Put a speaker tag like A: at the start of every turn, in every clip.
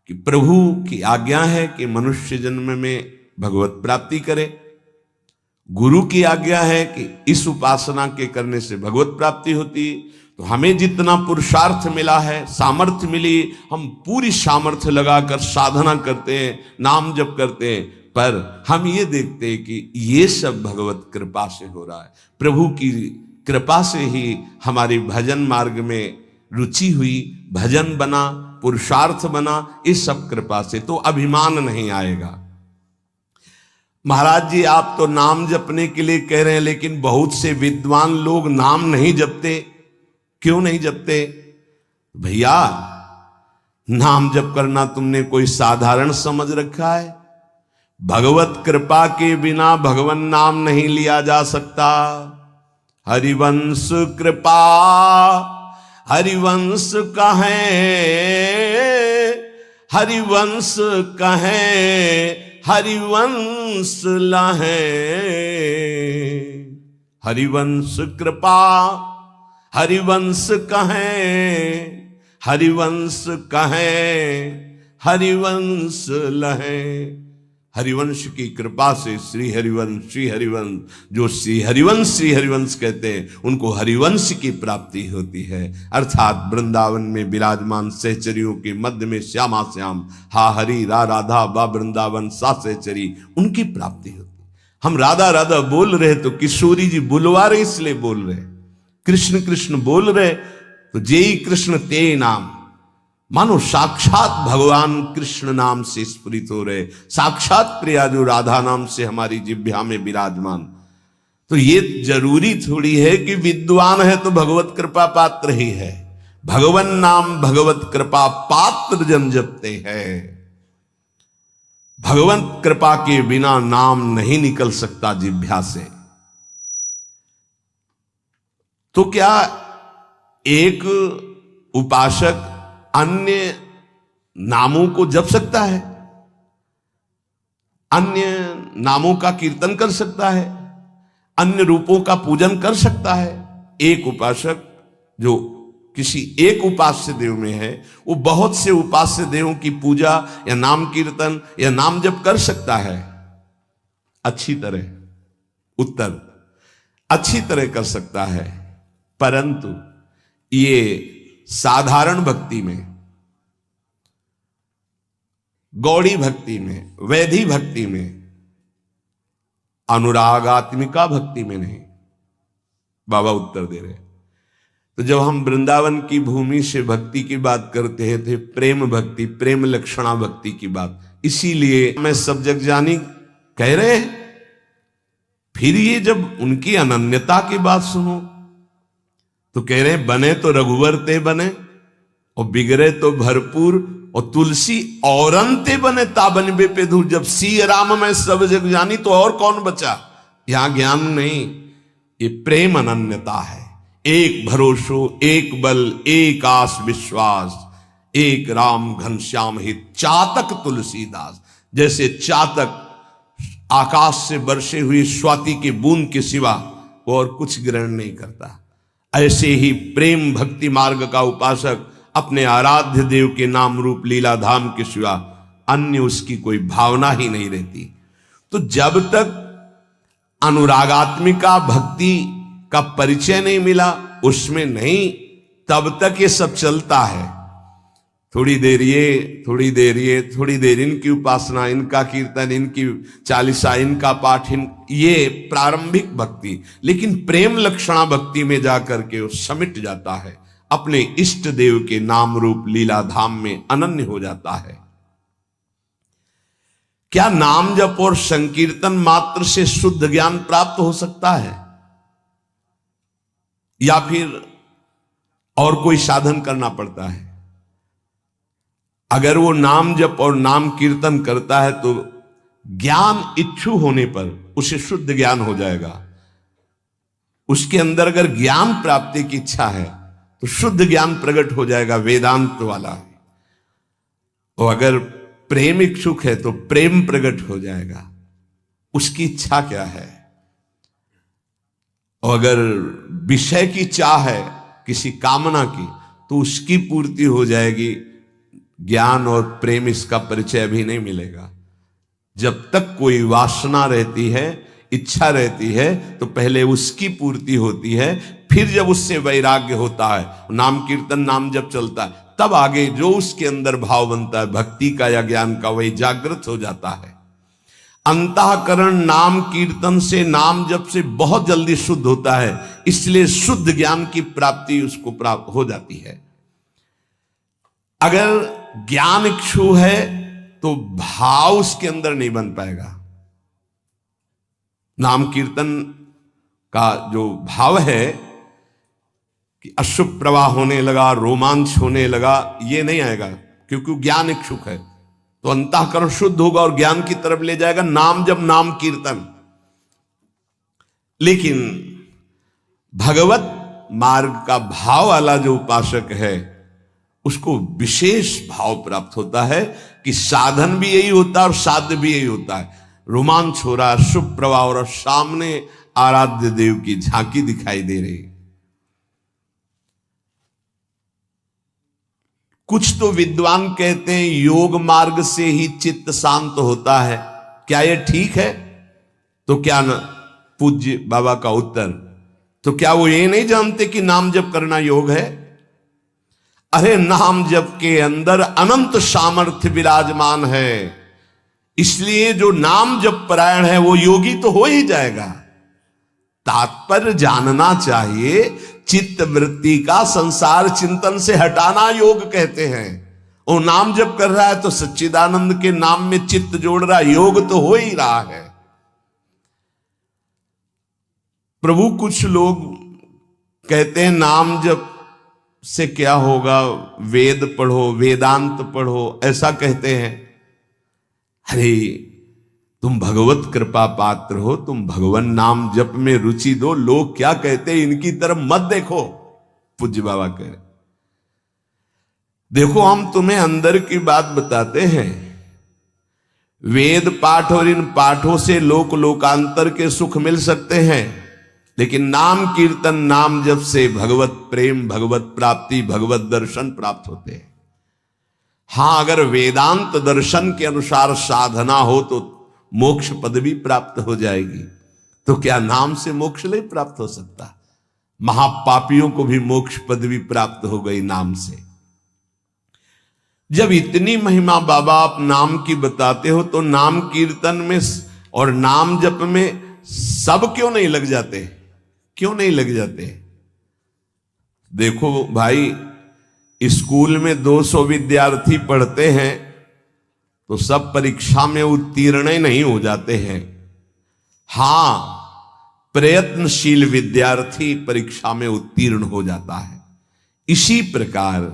A: कि प्रभु की आज्ञा है कि मनुष्य जन्म में भगवत प्राप्ति करे, गुरु की आज्ञा है कि इस उपासना के करने से भगवत प्राप्ति होती। तो हमें जितना पुरुषार्थ मिला है, सामर्थ्य मिली, हम पूरी सामर्थ्य लगाकर साधना करते हैं, नाम जप करते हैं, पर हम ये देखते हैं कि ये सब भगवत कृपा से हो रहा है। प्रभु की कृपा से ही हमारी भजन मार्ग में रुचि हुई, भजन बना, पुरुषार्थ बना, इस सब कृपा से। तो अभिमान नहीं आएगा। महाराज जी आप तो नाम जपने के लिए कह रहे हैं, लेकिन बहुत से विद्वान लोग नाम नहीं जपते। क्यों नहीं जपते? भैया नाम जप करना तुमने कोई साधारण समझ रखा है? भगवत कृपा के बिना भगवान नाम नहीं लिया जा सकता। हरिवंश कृपा हरिवंश कहें, हरिवंश कहें, हरिवंश लहें। हरिवंश कृपा हरिवंश कहें, हरिवंश कहें, हरिवंश लहें। हरिवंश की कृपा से श्री हरिवंश जो श्री हरिवंश कहते हैं, उनको हरिवंश की प्राप्ति होती है। अर्थात वृंदावन में विराजमान सहचरियों के मध्य में श्यामा श्याम हा हरि रा राधा बा वृंदावन सा सहचरी, उनकी प्राप्ति होती। हम राधा राधा बोल रहे तो किशोरी जी बुलवा रहे इसलिए बोल रहे, कृष्ण कृष्ण बोल रहे तो जेई कृष्ण ते नाम, मानो साक्षात भगवान कृष्ण नाम से स्फुरित हो रहे, साक्षात प्रिया जो राधा नाम से हमारी जिह्वा में विराजमान। तो ये जरूरी थोड़ी है कि विद्वान है तो भगवत कृपा पात्र ही है। भगवन नाम भगवत कृपा पात्र जन जपते हैं। भगवत कृपा के बिना नाम नहीं निकल सकता जिह्वा से। तो क्या एक उपासक अन्य नामों को जप सकता है? अन्य नामों का कीर्तन कर सकता है? अन्य रूपों का पूजन कर सकता है? एक उपासक जो किसी एक उपास्य देव में है, वो बहुत से उपास्य देवों की पूजा या नाम कीर्तन या नाम जप कर सकता है अच्छी तरह। उत्तर, अच्छी तरह कर सकता है, परंतु ये साधारण भक्ति में, गौड़ी भक्ति में, वैधि भक्ति में, अनुरागात्मिका भक्ति में नहीं। बाबा उत्तर दे रहे। तो जब हम वृंदावन की भूमि से भक्ति की बात करते हैं थे प्रेम भक्ति, प्रेम लक्षणा भक्ति की बात, इसीलिए मैं सब जग जानी कह रहे हैं। फिर ये जब उनकी अनन्यता की बात सुनो तो कह रहे बने तो रघुवर ते बने और बिगड़े तो भरपूर, और तुलसी औरंते बने ताबन बे पे धूल। जब सी राम में सब जग जानी तो और कौन बचा? यहां ज्ञान नहीं, ये प्रेम अनन्यता है। एक भरोसो, एक बल, एक आस विश्वास, एक राम घनश्याम हित चातक तुलसीदास। जैसे चातक आकाश से बरसे हुई स्वाति की बूंद के सिवा वो और कुछ ग्रहण नहीं करता, ऐसे ही प्रेम भक्ति मार्ग का उपासक अपने आराध्य देव के नाम रूप लीला धाम के सिवा अन्य उसकी कोई भावना ही नहीं रहती। तो जब तक अनुरागात्मिका भक्ति का परिचय नहीं मिला, उसमें नहीं, तब तक ये सब चलता है। थोड़ी देर ये, थोड़ी देर ये, थोड़ी देर इनकी उपासना, इनका कीर्तन, इनकी चालीसा, इनका पाठ, ये प्रारंभिक भक्ति। लेकिन प्रेम लक्षणा भक्ति में जाकर के वो समिट जाता है, अपने इष्ट देव के नाम रूप लीला धाम में अनन्य हो जाता है। क्या नाम जप और संकीर्तन मात्र से शुद्ध ज्ञान प्राप्त हो सकता है, या फिर और कोई साधन करना पड़ता है? अगर वो नाम जप और नाम कीर्तन करता है तो ज्ञान इच्छु होने पर उसे शुद्ध ज्ञान हो जाएगा। उसके अंदर अगर ज्ञान प्राप्ति की इच्छा है तो शुद्ध ज्ञान प्रकट हो जाएगा, वेदांत वाला। और अगर प्रेम इच्छुक है तो प्रेम प्रकट हो जाएगा। उसकी इच्छा क्या है? और अगर विषय की चाह है, किसी कामना की, तो उसकी पूर्ति हो जाएगी ज्ञान और प्रेम इसका परिचय अभी नहीं मिलेगा। जब तक कोई वासना रहती है, इच्छा रहती है, तो पहले उसकी पूर्ति होती है, फिर जब उससे वैराग्य होता है, नाम कीर्तन नाम जब चलता है, तब आगे जो उसके अंदर भाव बनता है भक्ति का या ज्ञान का, वही जागृत हो जाता है। अंतःकरण नाम कीर्तन से, नाम जप से बहुत जल्दी शुद्ध होता है, इसलिए शुद्ध ज्ञान की प्राप्ति उसको प्राप्त हो जाती है। अगर ज्ञान इच्छु है तो भाव उसके अंदर नहीं बन पाएगा। नाम कीर्तन का जो भाव है कि अशुभ प्रवाह होने लगा, रोमांच होने लगा, ये नहीं आएगा, क्योंकि ज्ञान इच्छुक है। तो अंतःकरण शुद्ध होगा और ज्ञान की तरफ ले जाएगा, नाम जब नाम कीर्तन। लेकिन भगवत मार्ग का भाव वाला जो उपासक है, उसको विशेष भाव प्राप्त होता है कि साधन भी यही होता है और साध्य भी यही होता है। रोमांच हो रहा है, शुभ प्रवाह हो रहा, सामने आराध्य देव की झांकी दिखाई दे रही। कुछ तो विद्वान कहते हैं योग मार्ग से ही चित्त शांत होता है। क्या ये ठीक है? तो क्या न पूज्य बाबा का उत्तर, तो क्या वो ये नहीं जानते कि नाम जप करना योग है? अरे नाम जप के अंदर अनंत सामर्थ्य विराजमान है, इसलिए जो नाम जप परायण है वो योगी तो हो ही जाएगा। तात्पर्य जानना चाहिए, चित्त वृत्ति का संसार चिंतन से हटाना योग कहते हैं। वो नाम जप कर रहा है तो सच्चिदानंद के नाम में चित्त जोड़ रहा, योग तो हो ही रहा है। प्रभु कुछ लोग कहते हैं नाम जप से क्या होगा, वेद पढ़ो, वेदांत पढ़ो, ऐसा कहते हैं। अरे तुम भगवत कृपा पात्र हो, तुम भगवान नाम जप में रुचि दो, लोग क्या कहते हैं इनकी तरफ मत देखो। पूज्य बाबा कह रहे, देखो हम तुम्हें अंदर की बात बताते हैं। वेद पाठ और इन पाठों से लोक लोकांतर के सुख मिल सकते हैं, लेकिन नाम कीर्तन नाम जप से भगवत प्रेम, भगवत प्राप्ति, भगवत दर्शन प्राप्त होते हैं। हां, अगर वेदांत दर्शन के अनुसार साधना हो तो मोक्ष पदवी प्राप्त हो जाएगी। तो क्या नाम से मोक्ष नहीं प्राप्त हो सकता? महापापियों को भी मोक्ष पदवी प्राप्त हो गई नाम से। जब इतनी महिमा बाबा आप नाम की बताते हो, तो नाम कीर्तन में और नाम जप में सब क्यों नहीं लग जाते? क्यों नहीं लग जाते? देखो भाई, स्कूल में 200 विद्यार्थी पढ़ते हैं तो सब परीक्षा में उत्तीर्ण नहीं हो जाते हैं। हां, प्रयत्नशील विद्यार्थी परीक्षा में उत्तीर्ण हो जाता है। इसी प्रकार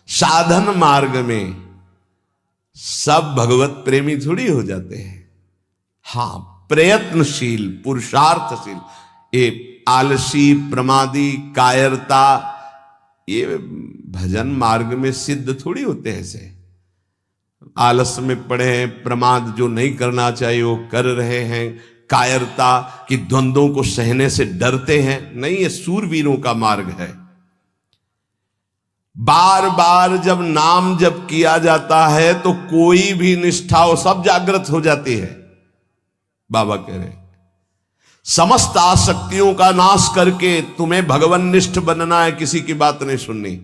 A: साधन मार्ग में सब भगवत प्रेमी थोड़ी हो जाते हैं। हां, प्रयत्नशील, पुरुषार्थशील, ये आलसी, प्रमादी, कायरता, ये भजन मार्ग में सिद्ध थोड़ी होते हैं। ऐसे आलस में पड़े हैं, प्रमाद जो नहीं करना चाहिए वो कर रहे हैं, कायरता कि द्वंद्वों को सहने से डरते हैं, नहीं, ये सूरवीरों का मार्ग है। बार बार जब नाम जब किया जाता है तो कोई भी निष्ठा हो सब जागृत हो जाती है। बाबा कह रहे समस्त आसक्तियों का नाश करके तुम्हें भगवननिष्ठ बनना है, किसी की बात नहीं सुननी।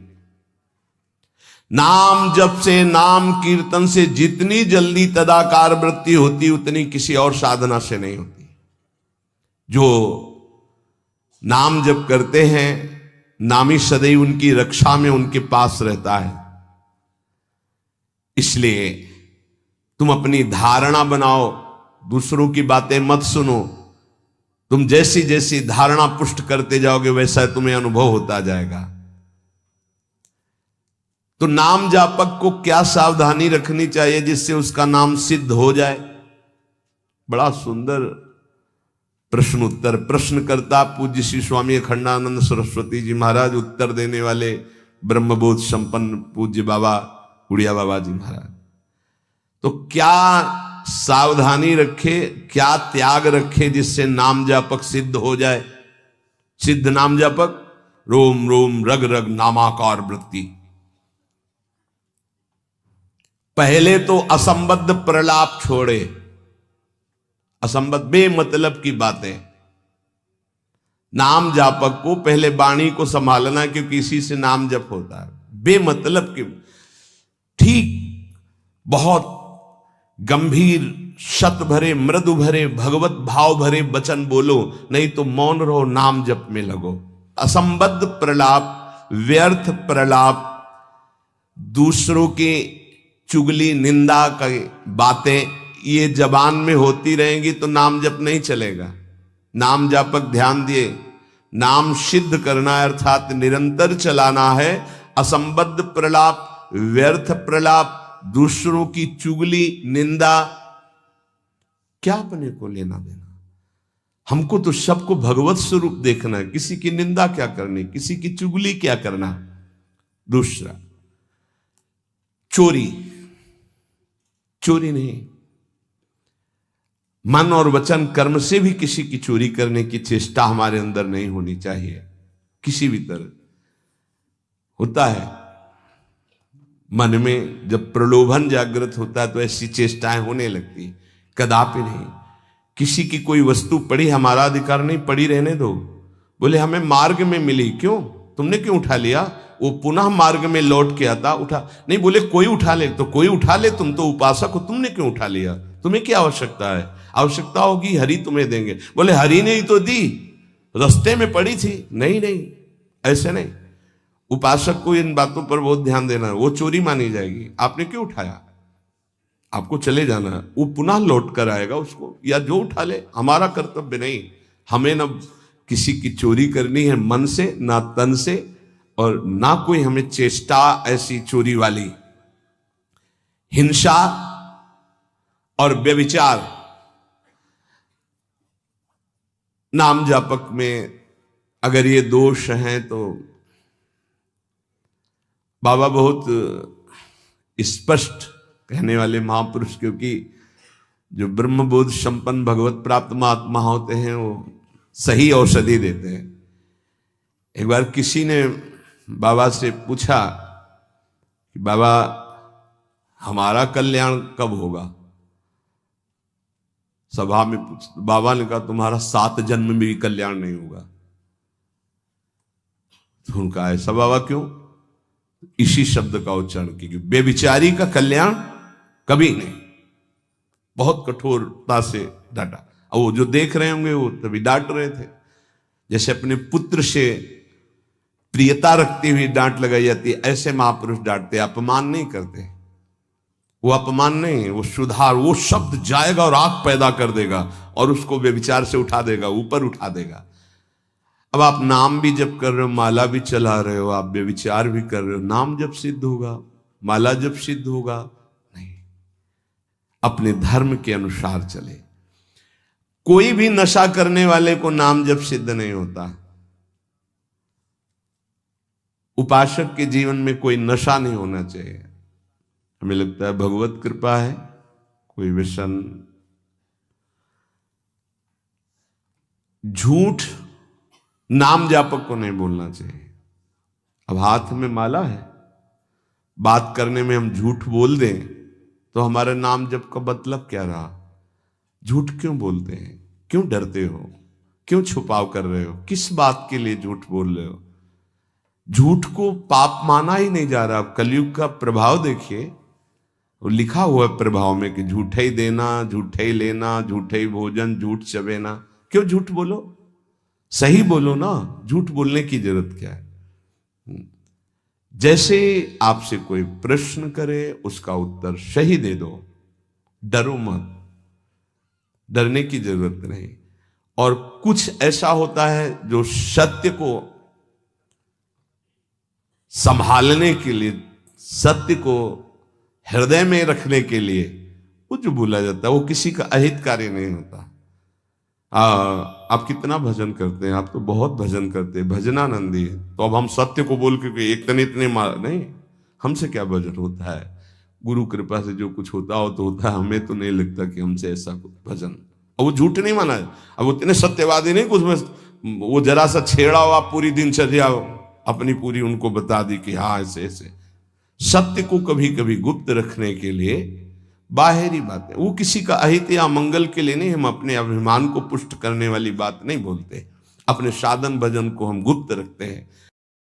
A: नाम जप से, नाम कीर्तन से जितनी जल्दी तदाकार वृत्ति होती उतनी किसी और साधना से नहीं होती। जो नाम जप करते हैं, नामी सदैव उनकी रक्षा में उनके पास रहता है। इसलिए तुम अपनी धारणा बनाओ, दूसरों की बातें मत सुनो। तुम जैसी जैसी धारणा पुष्ट करते जाओगे वैसा तुम्हें अनुभव होता जाएगा। तो नाम जापक को क्या सावधानी रखनी चाहिए जिससे उसका नाम सिद्ध हो जाए? बड़ा सुंदर प्रश्न उत्तर प्रश्न करता पूज्य श्री स्वामी अखंडानंद सरस्वती जी महाराज, उत्तर देने वाले ब्रह्मबोध संपन्न पूज्य बाबा उड़िया बाबा जी महाराज। तो क्या सावधानी रखे, क्या त्याग रखे जिससे नाम जापक सिद्ध हो जाए? सिद्ध नाम जापक रोम रोम रग रग नामाकार वृत्ति। पहले तो असंबद्ध प्रलाप छोड़े, असंबद्ध बेमतलब की बातें। नाम जापक को पहले वाणी को संभालना, क्योंकि इसी से नाम जप होता है। बेमतलब की, ठीक बहुत गंभीर शत भरे मृदु भरे भगवत भाव भरे वचन बोलो, नहीं तो मौन रहो, नाम जप में लगो। असंबद्ध प्रलाप, व्यर्थ प्रलाप, दूसरों के चुगली निंदा की बातें ये जबान में होती रहेंगी तो नाम जप नहीं चलेगा। नाम जापक ध्यान दिए, नाम सिद्ध करना अर्थात निरंतर चलाना है। असंबद्ध प्रलाप, व्यर्थ प्रलाप, दूसरों की चुगली निंदा, क्या अपने को लेना देना। हमको तो सबको भगवत स्वरूप देखना है, किसी की निंदा क्या करनी, किसी की चुगली क्या करना। दूसरा, चोरी, चोरी नहीं, मन और वचन कर्म से भी किसी की चोरी करने की चेष्टा हमारे अंदर नहीं होनी चाहिए। किसी भी तरह होता है मन में, जब प्रलोभन जागृत होता है तो ऐसी चेष्टाएं होने लगती, कदापि नहीं। किसी की कोई वस्तु पड़ी, हमारा अधिकार नहीं, पड़ी रहने दो। बोले हमें मार्ग में मिली, क्यों, तुमने क्यों उठा लिया? वो पुनः मार्ग में लौट के आता, उठा नहीं। बोले कोई उठा ले, तो कोई उठा ले, तुम तो उपासक हो, तुमने क्यों उठा लिया? तुम्हें क्या आवश्यकता है? आवश्यकता होगी हरि तुम्हें देंगे। बोले हरि ने ही तो दी, रास्ते में पड़ी थी। नहीं नहीं, ऐसे नहीं। उपासक को इन बातों पर बहुत ध्यान देना है, वो चोरी मानी जाएगी। आपने क्यों उठाया? आपको चले जाना है, वो पुनः लौट कर आएगा उसको, या जो उठा ले, हमारा कर्तव्य नहीं। हमें न किसी की चोरी करनी है मन से, ना तन से, और ना कोई हमें चेष्टा ऐसी चोरी वाली। हिंसा और व्यभिचार नाम जापक में अगर ये दोष हैं तो बाबा बहुत स्पष्ट कहने वाले महापुरुष, क्योंकि जो ब्रह्मबोध संपन्न भगवत प्राप्त महात्मा होते हैं वो सही औषधि देते हैं। एक बार किसी ने बाबा से पूछा कि बाबा हमारा कल्याण कब होगा? सभा में पूछ, बाबा ने कहा तुम्हारा 7 जन्म में भी कल्याण नहीं होगा। तो उनका ऐसा बाबा क्यों? इसी शब्द का उच्चारण कीजिए, बेविचारी का कल्याण कभी नहीं। बहुत कठोरता से डांटा, और वो जो देख रहे होंगे वो तभी डांट रहे थे। जैसे अपने पुत्र से प्रियता रखती हुई डांट लगाई जाती है, ऐसे महापुरुष डांटते, अपमान नहीं करते। वो अपमान नहीं, वो सुधार, वो शब्द जाएगा और आग पैदा कर देगा और उसको व्यभिचार से उठा देगा, ऊपर उठा देगा। अब आप नाम भी जप कर रहे हो, माला भी चला रहे हो, आप व्यभिचार भी कर रहे हो, नाम जब सिद्ध होगा, माला जब सिद्ध होगा? नहीं। अपने धर्म के अनुसार चले। कोई भी नशा करने वाले को नाम जब सिद्ध नहीं होता। उपासक के जीवन में कोई नशा नहीं होना चाहिए। हमें लगता है भगवत कृपा है, कोई व्यसन, झूठ नाम जापक को नहीं बोलना चाहिए। अब हाथ में माला है, बात करने में हम झूठ बोल दें तो हमारे नाम जप का मतलब क्या रहा? झूठ क्यों बोलते हैं? क्यों डरते हो? क्यों छुपाव कर रहे हो? किस बात के लिए झूठ बोल रहे हो? झूठ को पाप माना ही नहीं जा रहा। अब कलयुग का प्रभाव देखिए, वो लिखा हुआ है प्रभाव में कि झूठे ही देना, झूठे ही लेना, झूठे ही भोजन, झूठ चबेना। क्यों झूठ बोलो? सही बोलो ना, झूठ बोलने की जरूरत क्या है? जैसे आपसे कोई प्रश्न करे उसका उत्तर सही दे दो, डरो मत, डरने की जरूरत नहीं। और कुछ ऐसा होता है जो सत्य को संभालने के लिए, सत्य को हृदय में रखने के लिए वो जो बोला जाता है वो किसी का अहितकारी नहीं होता। आप कितना भजन करते हैं? आप तो बहुत भजन करते हैं, भजनानंदी है। तो अब हम सत्य को बोल के एक तने इतने मार नहीं, हमसे क्या भजन होता है? गुरु कृपा से जो कुछ होता हो तो होता है, हमें तो नहीं लगता कि हमसे ऐसा कुछ भजन। और वो झूठ नहीं माना है। अब उतने सत्यवादी नहीं, कुछ में वो जरा सा छेड़ा हुआ पूरी दिनचर्या अपनी पूरी उनको बता दी कि हाँ ऐसे ऐसे। सत्य को कभी कभी गुप्त रखने के लिए बाहरी बातें, वो किसी का अहित या मंगल के लिए नहीं, हम अपने अभिमान को पुष्ट करने वाली बात नहीं बोलते, अपने साधन भजन को हम गुप्त रखते हैं।